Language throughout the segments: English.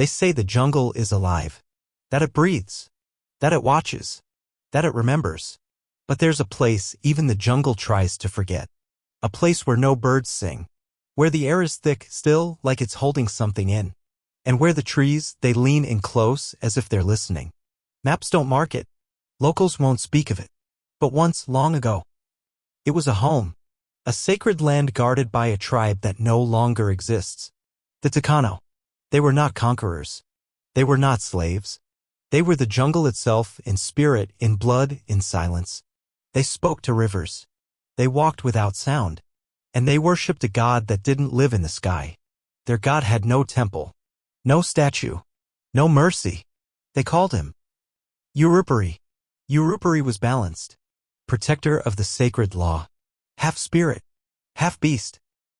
They say the jungle is alive, that it breathes, that it watches, that it remembers. But there's a place even the jungle tries to forget. A place where no birds sing, where the air is thick still like it's holding something in, and where the trees, they lean in close as if they're listening. Maps don't mark it. Locals won't speak of it. But once, long ago, it was a home, a sacred land guarded by a tribe that no longer exists. The Takano. They were not conquerors. They were not slaves. They were the jungle itself, in spirit, in blood, in silence. They spoke to rivers. They walked without sound. And they worshipped a god that didn't live in the sky. Their god had no temple, no statue, no mercy. They called him Yurupari. Yurupari was balanced, protector of the sacred law, half spirit, half beast.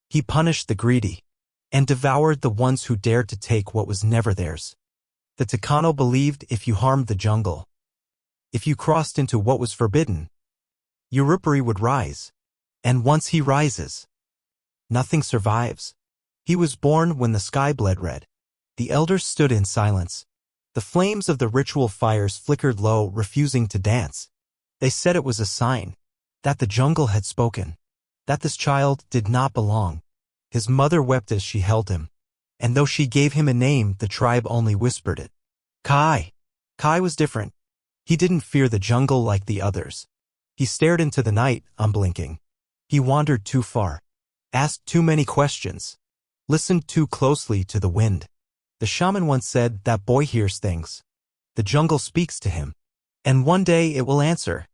He punished the greedy and devoured the ones who dared to take what was never theirs. The Takano believed if you harmed the jungle, if you crossed into what was forbidden, Yurupari would rise. And once he rises, nothing survives. He was born when the sky bled red. The elders stood in silence. The flames of the ritual fires flickered low, refusing to dance. They said it was a sign that the jungle had spoken, that this child did not belong. His mother wept as she held him, and though she gave him a name, the tribe only whispered it. Kai. Kai was different. He didn't fear the jungle like the others. He stared into the night, unblinking. He wandered too far, asked too many questions, listened too closely to the wind. The shaman once said, that boy hears things. The jungle speaks to him, and one day it will answer.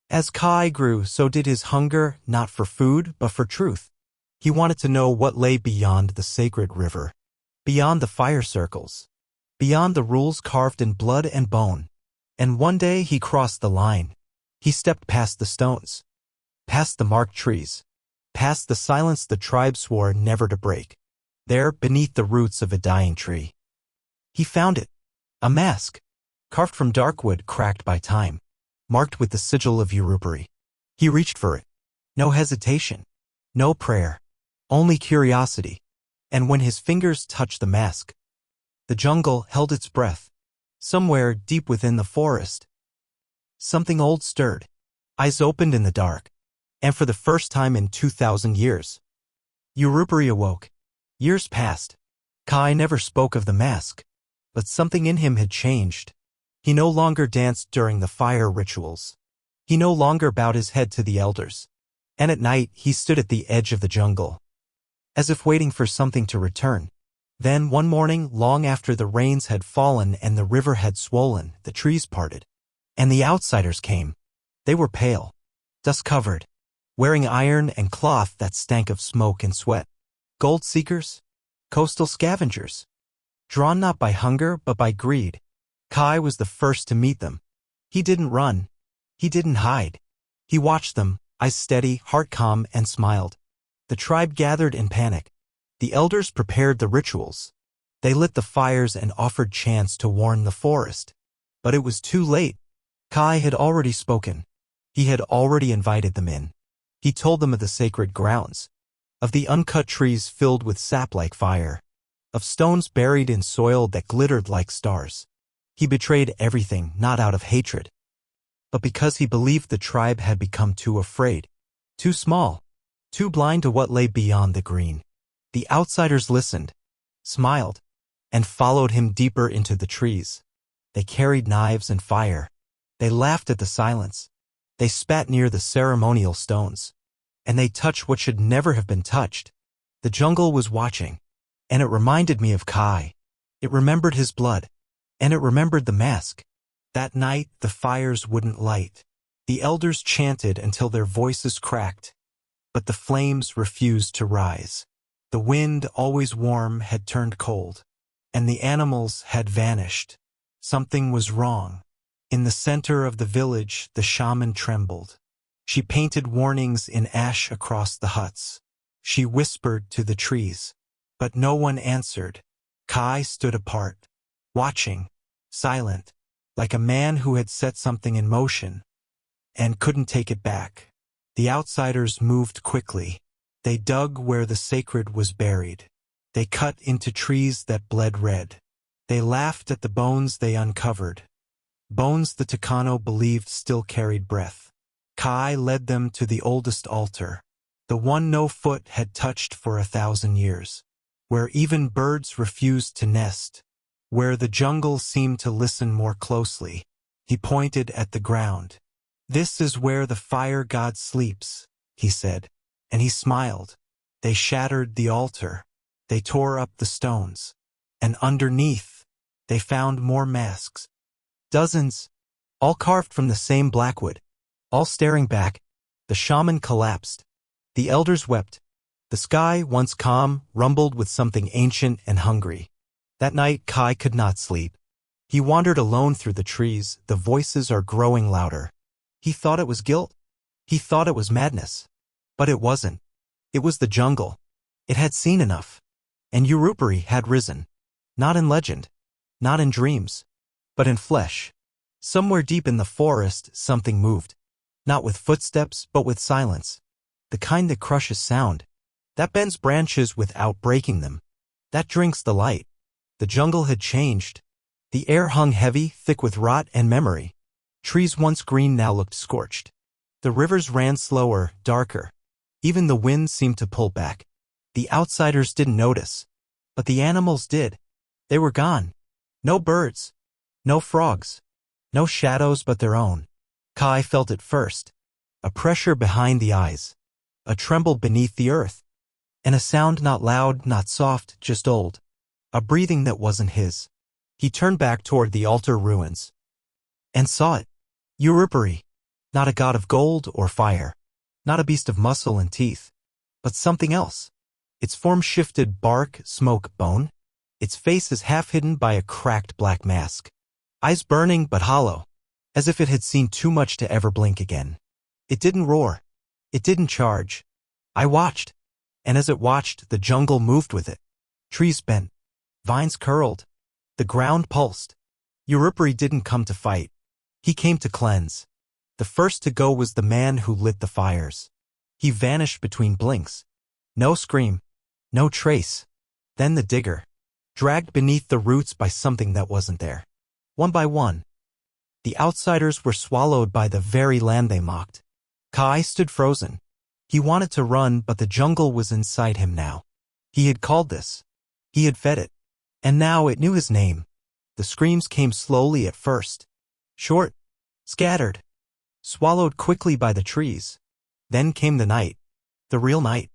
As Kai grew, so did his hunger, not for food, but for truth. He wanted to know what lay beyond the sacred river, beyond the fire circles, beyond the rules carved in blood and bone. And one day he crossed the line. He stepped past the stones, past the marked trees, past the silence the tribe swore never to break. There, beneath the roots of a dying tree, he found it, a mask, carved from dark wood cracked by time, marked with the sigil of Yurupari. He reached for it. No hesitation, no prayer, only curiosity. And when his fingers touched the mask, the jungle held its breath. Somewhere deep within the forest, something old stirred. Eyes opened in the dark, and for the first time in 2,000 years, Yurupari awoke. Years passed. Kai never spoke of the mask, but something in him had changed. He no longer danced during the fire rituals. He no longer bowed his head to the elders. And at night he stood at the edge of the jungle, as if waiting for something to return. Then one morning, long after the rains had fallen and the river had swollen, the trees parted, and the outsiders came. They were pale, dust-covered, wearing iron and cloth that stank of smoke and sweat. Gold seekers, coastal scavengers, drawn not by hunger but by greed. Kai was the first to meet them. He didn't run. He didn't hide. He watched them, eyes steady, heart calm, and smiled. The tribe gathered in panic. The elders prepared the rituals. They lit the fires and offered chants to warn the forest. But it was too late. Kai had already spoken. He had already invited them in. He told them of the sacred grounds, of the uncut trees filled with sap like fire, of stones buried in soil that glittered like stars. He betrayed everything, not out of hatred, but because he believed the tribe had become too afraid, too small, too blind to what lay beyond the green. The outsiders listened, smiled, and followed him deeper into the trees. They carried knives and fire. They laughed at the silence. They spat near the ceremonial stones. And they touched what should never have been touched. The jungle was watching, and it reminded me of Kai. It remembered his blood, and it remembered the mask. That night, the fires wouldn't light. The elders chanted until their voices cracked, but the flames refused to rise. The wind, always warm, had turned cold, and the animals had vanished. Something was wrong. In the center of the village, the shaman trembled. She painted warnings in ash across the huts. She whispered to the trees, but no one answered. Kai stood apart, watching, silent, like a man who had set something in motion and couldn't take it back. The outsiders moved quickly. They dug where the sacred was buried. They cut into trees that bled red. They laughed at the bones they uncovered. Bones the Tucano believed still carried breath. Kai led them to the oldest altar, the one no foot had touched for 1,000 years, where even birds refused to nest, where the jungle seemed to listen more closely. He pointed at the ground. "This is where the fire god sleeps," he said, and he smiled. They shattered the altar. They tore up the stones. And underneath, they found more masks. Dozens, all carved from the same blackwood, all staring back. The shaman collapsed. The elders wept. The sky, once calm, rumbled with something ancient and hungry. That night, Kai could not sleep. He wandered alone through the trees. The voices are growing louder. He thought it was guilt. He thought it was madness. But it wasn't. It was the jungle. It had seen enough. And Yurupari had risen. Not in legend. Not in dreams. But in flesh. Somewhere deep in the forest, something moved. Not with footsteps, but with silence. The kind that crushes sound. That bends branches without breaking them. That drinks the light. The jungle had changed. The air hung heavy, thick with rot and memory. Trees once green now looked scorched. The rivers ran slower, darker. Even the wind seemed to pull back. The outsiders didn't notice. But the animals did. They were gone. No birds. No frogs. No shadows but their own. Kai felt it first. A pressure behind the eyes. A tremble beneath the earth. And a sound not loud, not soft, just old. A breathing that wasn't his. He turned back toward the altar ruins. And saw it. Yurupari. Not a god of gold or fire. Not a beast of muscle and teeth. But something else. Its form shifted, bark, smoke, bone. Its face is half hidden by a cracked black mask. Eyes burning but hollow. As if it had seen too much to ever blink again. It didn't roar. It didn't charge. I watched. And as it watched, the jungle moved with it. Trees bent. Vines curled. The ground pulsed. Yurupari didn't come to fight. He came to cleanse. The first to go was the man who lit the fires. He vanished between blinks. No scream. No trace. Then the digger. Dragged beneath the roots by something that wasn't there. One by one. The outsiders were swallowed by the very land they mocked. Kai stood frozen. He wanted to run, but the jungle was inside him now. He had called this. He had fed it. And now it knew his name. The screams came slowly at first. Short. Scattered. Swallowed quickly by the trees. Then came the night. The real night.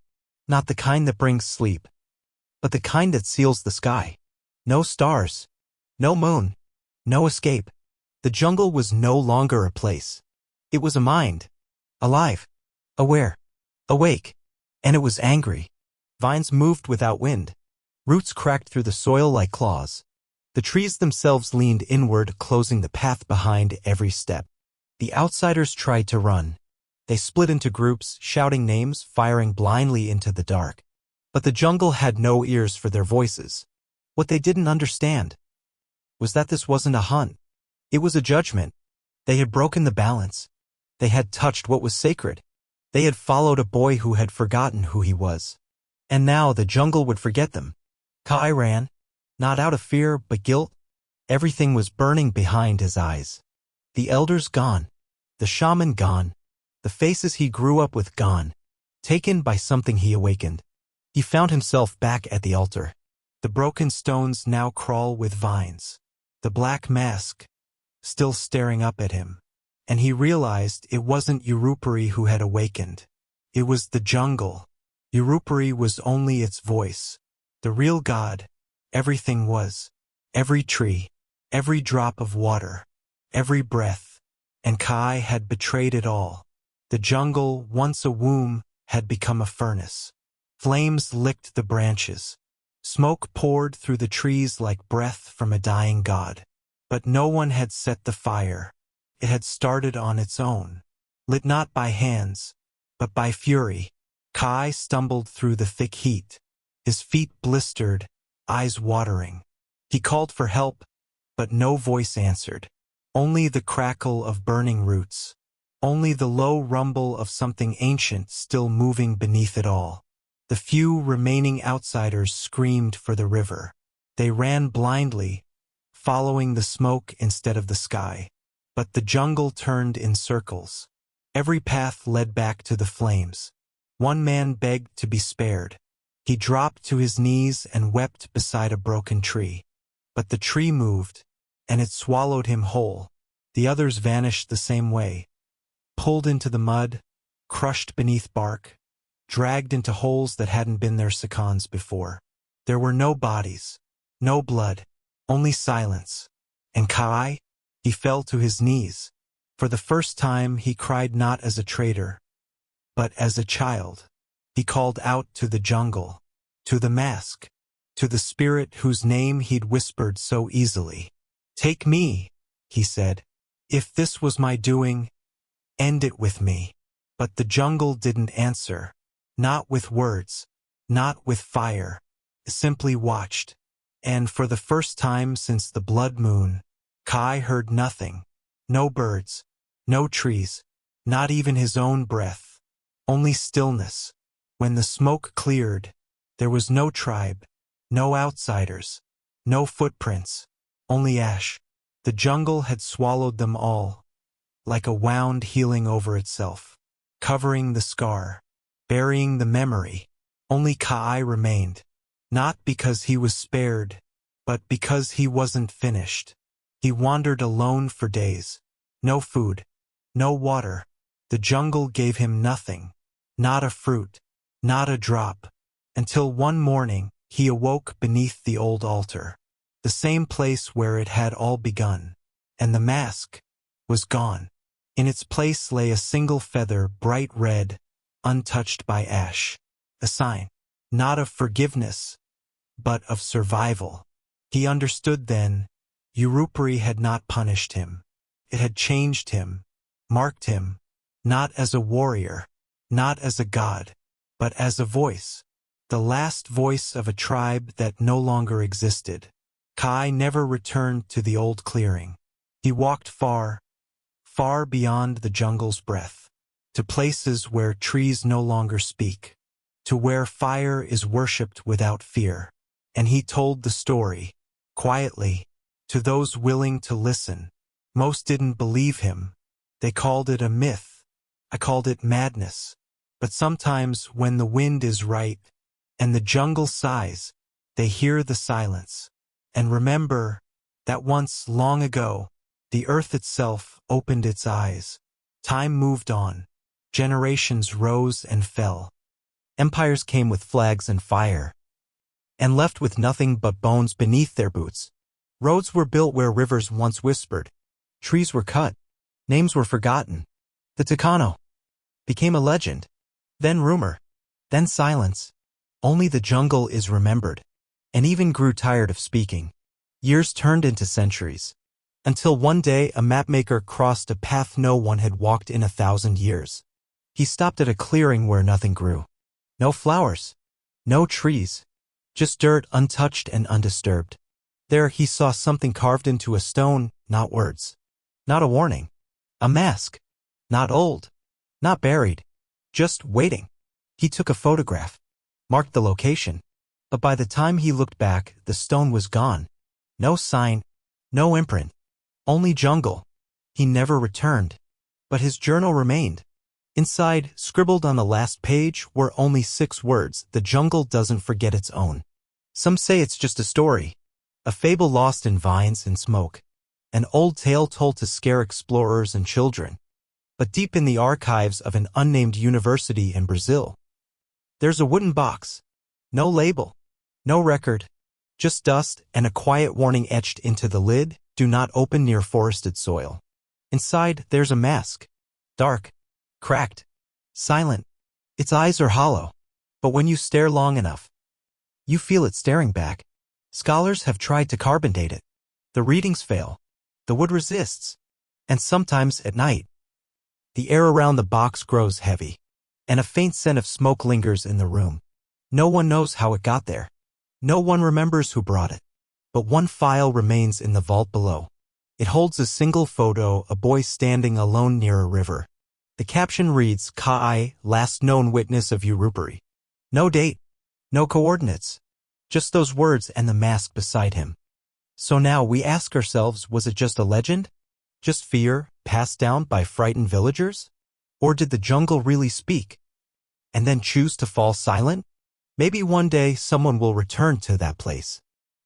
Not the kind that brings sleep. But the kind that seals the sky. No stars. No moon. No escape. The jungle was no longer a place. It was a mind. Alive. Aware. Awake. And it was angry. Vines moved without wind. Roots cracked through the soil like claws. The trees themselves leaned inward, closing the path behind every step. The outsiders tried to run. They split into groups, shouting names, firing blindly into the dark. But the jungle had no ears for their voices. What they didn't understand was that this wasn't a hunt. It was a judgment. They had broken the balance. They had touched what was sacred. They had followed a boy who had forgotten who he was. And now the jungle would forget them. Kai ran, not out of fear but guilt. Everything was burning behind his eyes. The elders gone. The shaman gone. The faces he grew up with gone. Taken by something he awakened. He found himself back at the altar. The broken stones now crawl with vines. The black mask, still staring up at him. And he realized it wasn't Yurupari who had awakened. It was the jungle. Yurupari was only its voice. The real God. Everything was. Every tree. Every drop of water. Every breath. And Kai had betrayed it all. The jungle, once a womb, had become a furnace. Flames licked the branches. Smoke poured through the trees like breath from a dying god. But no one had set the fire. It had started on its own. Lit not by hands, but by fury. Kai stumbled through the thick heat. His feet blistered, eyes watering. He called for help, but no voice answered. Only the crackle of burning roots. Only the low rumble of something ancient still moving beneath it all. The few remaining outsiders screamed for the river. They ran blindly, following the smoke instead of the sky. But the jungle turned in circles. Every path led back to the flames. One man begged to be spared. He dropped to his knees and wept beside a broken tree. But the tree moved, and it swallowed him whole. The others vanished the same way, pulled into the mud, crushed beneath bark, dragged into holes that hadn't been their seconds before. There were no bodies, no blood, only silence. And Kai? He fell to his knees. For the first time he cried not as a traitor, but as a child. He called out to the jungle, to the mask, to the spirit whose name he'd whispered so easily. "Take me," he said. "If this was my doing, end it with me." But the jungle didn't answer. Not with words, not with fire. It simply watched. And for the first time since the blood moon, Kai heard nothing. No birds, no trees, not even his own breath. Only stillness. When the smoke cleared, there was no tribe, no outsiders, no footprints, only ash. The jungle had swallowed them all, like a wound healing over itself, covering the scar, burying the memory. Only Kai remained, not because he was spared, but because he wasn't finished. He wandered alone for days. No food, no water. The jungle gave him nothing, not a fruit, not a drop, until one morning he awoke beneath the old altar, the same place where it had all begun, and the mask was gone. In its place lay a single feather, bright red, untouched by ash, a sign, not of forgiveness, but of survival. He understood then, Yurupari had not punished him. It had changed him, marked him, not as a warrior, not as a god, but as a voice, the last voice of a tribe that no longer existed. Kai never returned to the old clearing. He walked far, far beyond the jungle's breath, to places where trees no longer speak, to where fire is worshipped without fear. And he told the story, quietly, to those willing to listen. Most didn't believe him. They called it a myth. I called it madness. But sometimes when the wind is right, and the jungle sighs, they hear the silence, and remember that once, long ago, the earth itself opened its eyes. Time moved on. Generations rose and fell. Empires came with flags and fire, and left with nothing but bones beneath their boots. Roads were built where rivers once whispered. Trees were cut. Names were forgotten. The Takano became a legend. Then rumor. Then silence. Only the jungle is remembered, and even grew tired of speaking. Years turned into centuries, until one day a mapmaker crossed a path no one had walked in 1,000 years. He stopped at a clearing where nothing grew. No flowers, no trees, just dirt untouched and undisturbed. There he saw something carved into a stone, not words, not a warning, a mask, not old, not buried, just waiting. He took a photograph, marked the location, but by the time he looked back, the stone was gone. No sign, no imprint, only jungle. He never returned, but his journal remained. Inside, scribbled on the last page, were only 6 words: "The jungle doesn't forget its own." Some say it's just a story, a fable lost in vines and smoke, an old tale told to scare explorers and children. But deep in the archives of an unnamed university in Brazil, there's a wooden box. No label, no record, just dust and a quiet warning etched into the lid: "Do not open near forested soil." Inside, there's a mask. Dark, cracked, silent. Its eyes are hollow, but when you stare long enough, you feel it staring back. Scholars have tried to carbon date it. The readings fail. The wood resists. And sometimes at night, the air around the box grows heavy, and a faint scent of smoke lingers in the room. No one knows how it got there. No one remembers who brought it. But one file remains in the vault below. It holds a single photo, a boy standing alone near a river. The caption reads, "Kai, last known witness of Yurupari." No date, no coordinates, just those words and the mask beside him. So now we ask ourselves, was it just a legend? Just fear passed down by frightened villagers? Or did the jungle really speak and then choose to fall silent? Maybe one day someone will return to that place.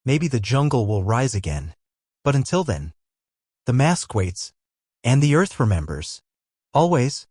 Maybe the jungle will rise again. But until then, the mask waits, and the earth remembers. Always.